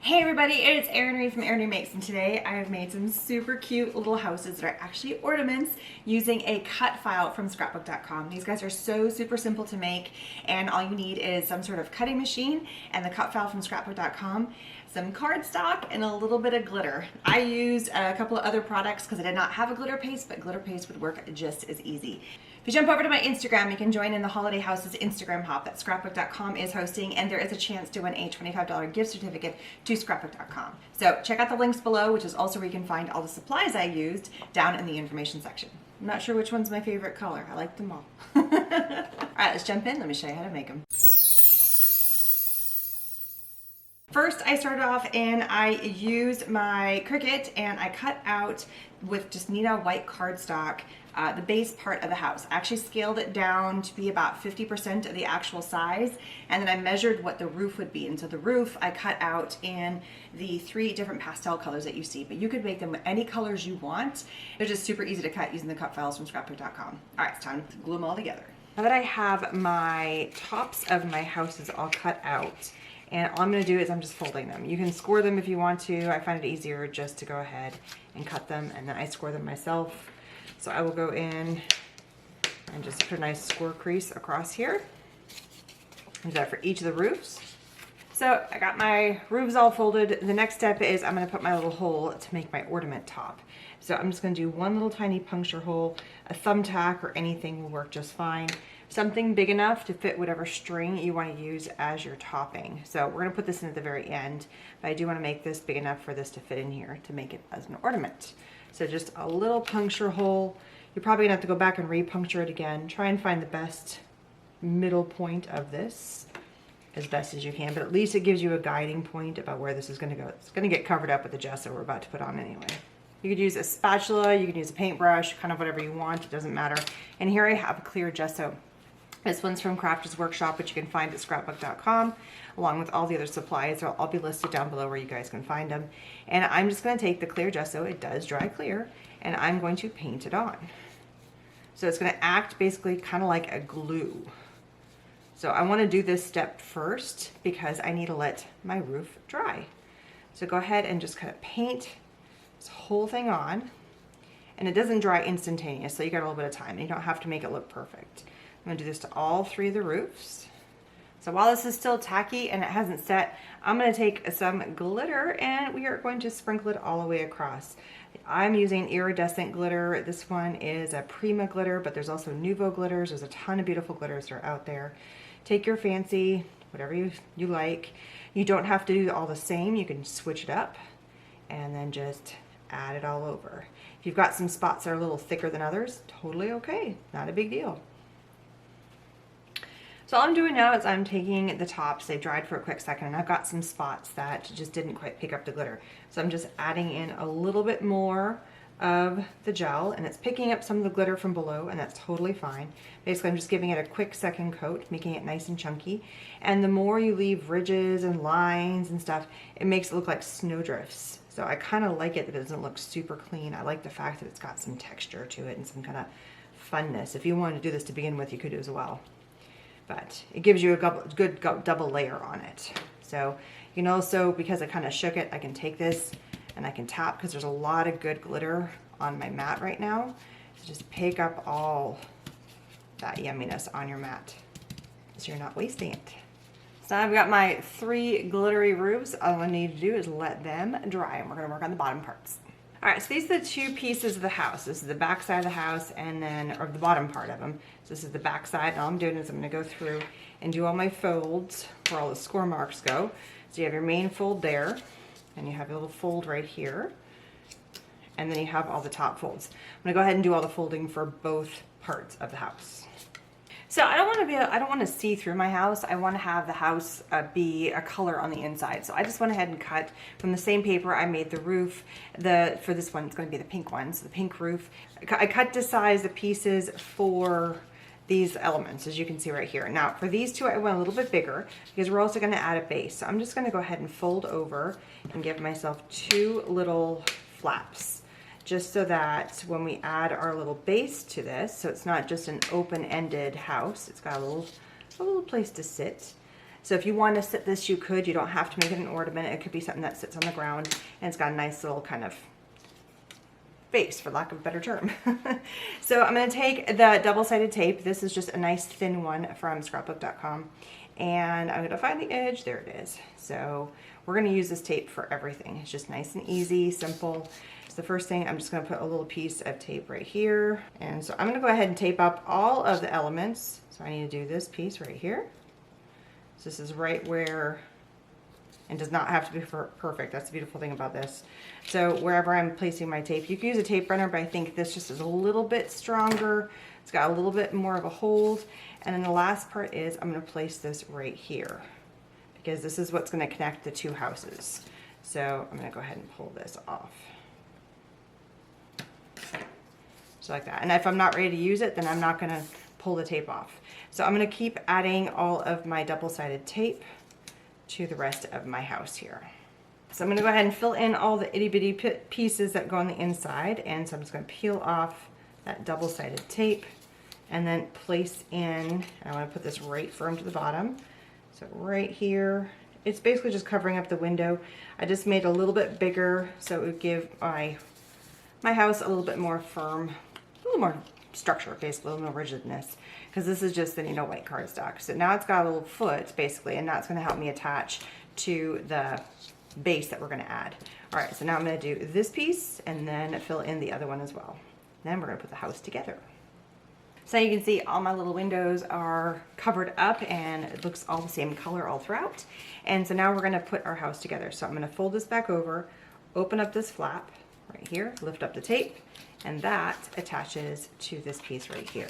Hey everybody, it's Erin Reed from Erin Reed Makes, and today I have made some super cute little houses that are actually ornaments using a cut file from scrapbook.com. These guys are so super simple to make, and all you need is some sort of cutting machine and the cut file from scrapbook.com, some cardstock, and a little bit of glitter. I used a couple of other products because I did not have a glitter paste, but glitter paste would work just as easy. If you jump over to my Instagram, you can join in the Holiday Houses Instagram hop that scrapbook.com is hosting, and there is a chance to win a $25 gift certificate to scrapbook.com. So check out the links below, which is also where you can find all the supplies I used down in the information section. I'm not sure which one's my favorite color. I like them all. All right, let's jump in. Let me show you how to make them. First, I started off and I used my Cricut and I cut out with just Nina white cardstock the base part of the house. I actually scaled it down to be about 50% of the actual size, and then I measured what the roof would be. And so the roof I cut out in the 3 different pastel colors that you see, but you could make them any colors you want. They're just super easy to cut using the cut files from scrapbook.com. All right, it's time to glue them all together. Now that I have my tops of my houses all cut out, and all I'm going to do is I'm just folding them. You can score them if you want to. I find it easier just to go ahead and cut them, and then I score them myself. So I will go in and just put a nice score crease across here. And do that for each of the roofs. So I got my roofs all folded. The next step is I'm going to put my little hole to make my ornament top. So I'm just going to do one little tiny puncture hole. A thumbtack or anything will work just fine. Something big enough to fit whatever string you want to use as your topping. So we're going to put this in at the very end, but I do want to make this big enough for this to fit in here to make it as an ornament. So just a little puncture hole. You're probably going to have to go back and re-puncture it again. Try and find the best middle point of this as best as you can, but at least it gives you a guiding point about where this is going to go. It's going to get covered up with the gesso we're about to put on anyway. You could use a spatula, you could use a paintbrush, kind of whatever you want, it doesn't matter. And here I have a clear gesso. This one's from Crafters Workshop, which you can find at scrapbook.com, along with all the other supplies. They'll all be listed down below where you guys can find them. And I'm just going to take the clear gesso, it does dry clear, and I'm going to paint it on. So it's going to act basically kind of like a glue. So I want to do this step first because I need to let my roof dry. So go ahead and just kind of paint this whole thing on. And it doesn't dry instantaneous, so you got a little bit of time. And you don't have to make it look perfect. I'm going to do this to all 3 of the roofs. So while this is still tacky and it hasn't set, I'm going to take some glitter and we are going to sprinkle it all the way across. I'm using iridescent glitter. This one is a Prima glitter, but there's also Nuvo glitters. There's a ton of beautiful glitters that are out there. Take your fancy, whatever you like. You don't have to do all the same. You can switch it up and then just add it all over. If you've got some spots that are a little thicker than others, totally okay. Not a big deal. So all I'm doing now is I'm taking the tops, they dried for a quick second, and I've got some spots that just didn't quite pick up the glitter. So I'm just adding in a little bit more of the gel, and it's picking up some of the glitter from below, and that's totally fine. Basically, I'm just giving it a quick second coat, making it nice and chunky. And the more you leave ridges and lines and stuff, it makes it look like snowdrifts. So I kind of like it that it doesn't look super clean. I like the fact that it's got some texture to it and some kind of funness. If you wanted to do this to begin with, you could as well. But it gives you a good double layer on it. So you can also, because I kind of shook it, I can take this and I can tap because there's a lot of good glitter on my mat right now. So just pick up all that yumminess on your mat so you're not wasting it. So I've got my 3 glittery roofs. All I need to do is let them dry, and we're going to work on the bottom parts. All right, so these are the 2 pieces of the house. This is the back side of the house and then, or the bottom part of them. So this is the back side, and all I'm doing is I'm gonna go through and do all my folds where all the score marks go. So you have your main fold there, and you have a little fold right here, and then you have all the top folds. I'm gonna go ahead and do all the folding for both parts of the house. So I don't want to see through my house. I want to have the house be a color on the inside. So I just went ahead and cut from the same paper I made the roof. For this one, it's going to be the pink one, so the pink roof. I cut to size the pieces for these elements, as you can see right here. Now for these 2, I went a little bit bigger because we're also going to add a base. So I'm just going to go ahead and fold over and give myself 2 little flaps, just so that when we add our little base to this, so it's not just an open-ended house, it's got a little place to sit. So if you want to sit this, you could. You don't have to make it an ornament. It could be something that sits on the ground, and it's got a nice little kind of base, for lack of a better term. So I'm going to take the double-sided tape. This is just a nice thin one from scrapbook.com. And I'm going to find the edge. There it is. So we're going to use this tape for everything. It's just nice and easy, simple. So the first thing, I'm just going to put a little piece of tape right here. And so I'm going to go ahead and tape up all of the elements. So I need to do this piece right here. So this is right where, and does not have to be perfect. That's the beautiful thing about this. So wherever I'm placing my tape, you can use a tape runner, but I think this just is a little bit stronger. It's got a little bit more of a hold. And then the last part is I'm going to place this right here, because this is what's going to connect the two houses. So I'm going to go ahead and pull this off. Just like that. And if I'm not ready to use it, then I'm not going to pull the tape off. So I'm going to keep adding all of my double-sided tape to the rest of my house here. So I'm going to go ahead and fill in all the itty-bitty pieces that go on the inside. And so I'm just going to peel off that double-sided tape and then place in, I want to put this right firm to the bottom. So right here, it's basically just covering up the window. I just made a little bit bigger so it would give my house a little bit more firm, a little more structure, basically, a little more rigidness, because this is just the white cardstock. So now it's got a little foot, basically, and that's going to help me attach to the base that we're going to add. All right, so now I'm going to do this piece and then fill in the other one as well. Then we're going to put the house together. So you can see all my little windows are covered up and it looks all the same color all throughout. And so now we're going to put our house together. So I'm going to fold this back over, open up this flap right here, lift up the tape, and that attaches to this piece right here.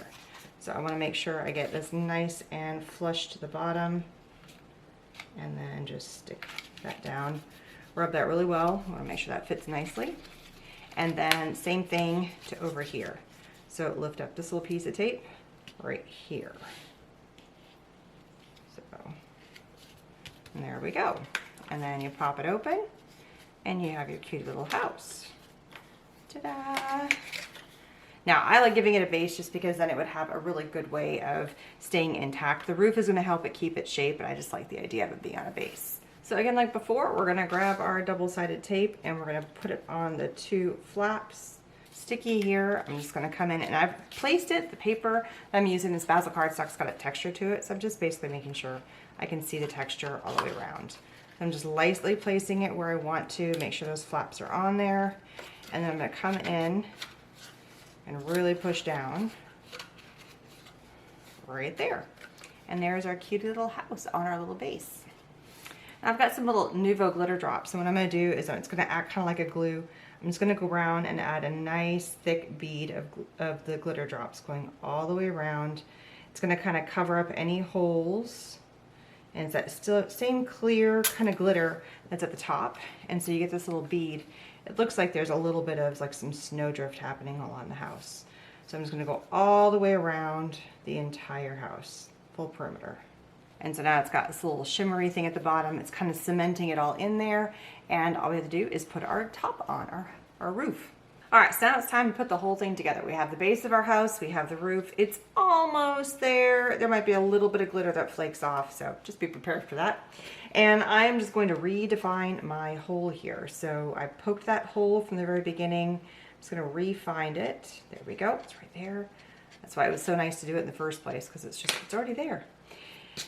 So I want to make sure I get this nice and flush to the bottom, and then just stick that down. Rub that really well. I want to make sure that fits nicely. And then same thing to over here. So lift up this little piece of tape right here. So, and there we go. And then you pop it open and you have your cute little house. Ta-da! Now, I like giving it a base just because then it would have a really good way of staying intact. The roof is going to help it keep its shape, but I just like the idea of it being on a base. So again, like before, we're going to grab our double-sided tape and we're going to put it on the two flaps. Sticky here, I'm just going to come in and I've placed it. The paper that I'm using, this Basil cardstock's got a texture to it, so I'm just basically making sure I can see the texture all the way around. So I'm just lightly placing it where I want to, make sure those flaps are on there. And then I'm going to come in and really push down right there. And there's our cute little house on our little base. Now I've got some little Nuvo glitter drops, and what I'm going to do is it's going to act kind of like a glue. I'm just going to go around and add a nice thick bead of the glitter drops going all the way around. It's going to kind of cover up any holes, and it's that still same clear kind of glitter that's at the top, and so you get this little bead. It looks like there's a little bit of like some snowdrift happening along the house. So I'm just going to go all the way around the entire house, full perimeter. And so now it's got this little shimmery thing at the bottom. It's kind of cementing it all in there. And all we have to do is put our top on our roof. All right, so now it's time to put the whole thing together. We have the base of our house, we have the roof. It's almost there. There might be a little bit of glitter that flakes off, so just be prepared for that. And I'm just going to redefine my hole here. So I poked that hole from the very beginning. I'm just going to re-find it. There we go, it's right there. That's why it was so nice to do it in the first place, because it's already there.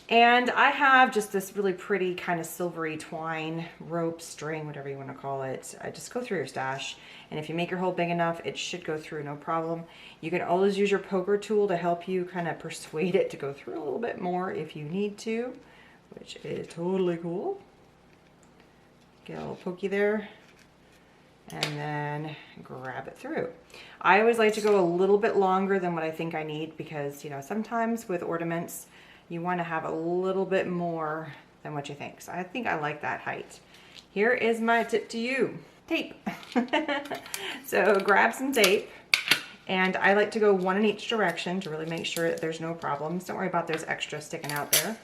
And I have just this really pretty kind of silvery twine, rope, string, whatever you want to call it. Just go through your stash, and if you make your hole big enough, it should go through no problem. You can always use your poker tool to help you kind of persuade it to go through a little bit more if you need to, which is totally cool. Get a little pokey there, and then grab it through. I always like to go a little bit longer than what I think I need, because sometimes with ornaments, you want to have a little bit more than what you think. So I think I like that height. Here is my tip to you. Tape. So grab some tape, and I like to go one in each direction to really make sure that there's no problems. Don't worry about those extras sticking out there.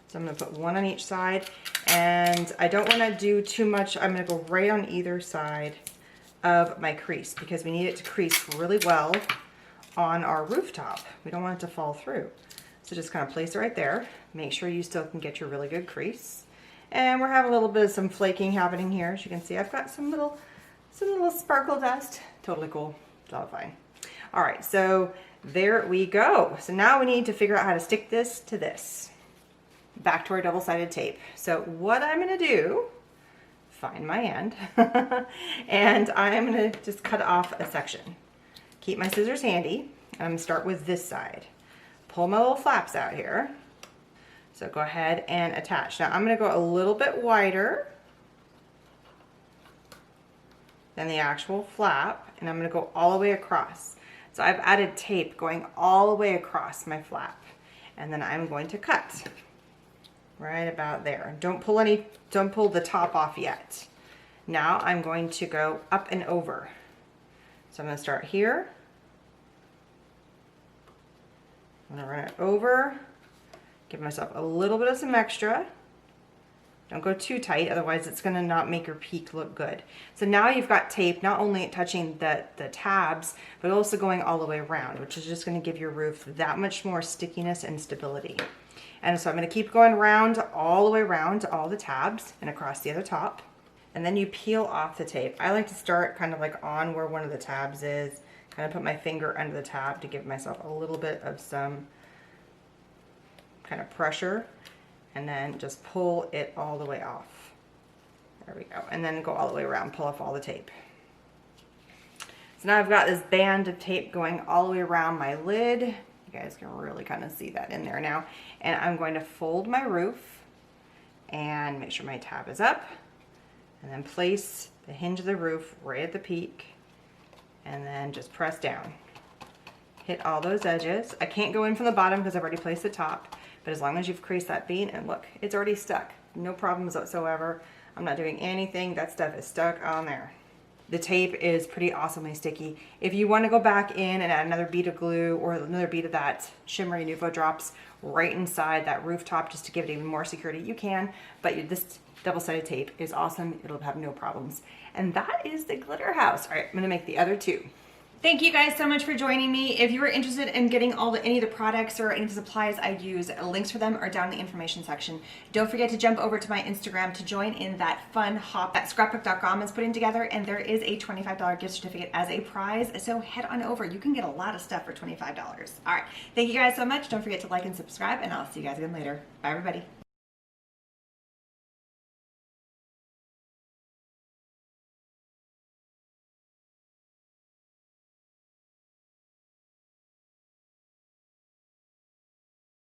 So I'm going to put one on each side, and I don't want to do too much. I'm going to go right on either side of my crease, because we need it to crease really well on our rooftop. We don't want it to fall through. So just kind of place it right there. Make sure you still can get your really good crease. And we're having a little bit of some flaking happening here. As you can see, I've got some little sparkle dust. Totally cool. It's all fine. All right, so there we go. So now we need to figure out how to stick this to this. Back to our double-sided tape. So what I'm gonna do, find my end, and I'm gonna just cut off a section. Keep my scissors handy. I'm gonna start with this side. Pull my little flaps out here. So go ahead and attach. Now I'm gonna go a little bit wider than the actual flap, and I'm gonna go all the way across. So I've added tape going all the way across my flap, and then I'm going to cut right about there. Don't pull the top off yet. Now I'm going to go up and over. So I'm gonna start here. I'm gonna run it over, give myself a little bit of some extra. Don't go too tight, otherwise it's gonna not make your peak look good. So now you've got tape not only touching the tabs, but also going all the way around, which is just gonna give your roof that much more stickiness and stability. And so I'm gonna keep going around, all the way around to all the tabs and across the other top. And then you peel off the tape. I like to start kind of like on where one of the tabs is, kind of put my finger under the tab to give myself a little bit of some kind of pressure, and then just pull it all the way off. There we go. And then go all the way around, pull off all the tape. So now I've got this band of tape going all the way around my lid. You guys can really kind of see that in there now. And I'm going to fold my roof and make sure my tab is up, and then place the hinge of the roof right at the peak, and then just press down. Hit all those edges. I can't go in from the bottom because I've already placed the top, but as long as you've creased that bead, and look, it's already stuck. No problems whatsoever. I'm not doing anything. That stuff is stuck on there. The tape is pretty awesomely sticky. If you want to go back in and add another bead of glue or another bead of that shimmery Nuvo drops right inside that rooftop just to give it even more security, you can, but this double-sided tape is awesome. It'll have no problems. And that is the glitter house. All right, I'm gonna make the other two. Thank you guys so much for joining me. If you are interested in getting any of the products or any of the supplies I use, links for them are down in the information section. Don't forget to jump over to my Instagram to join in that fun hop that scrapbook.com is putting together, and there is a $25 gift certificate as a prize, so head on over. You can get a lot of stuff for $25. All right, thank you guys so much. Don't forget to like and subscribe, and I'll see you guys again later. Bye, everybody.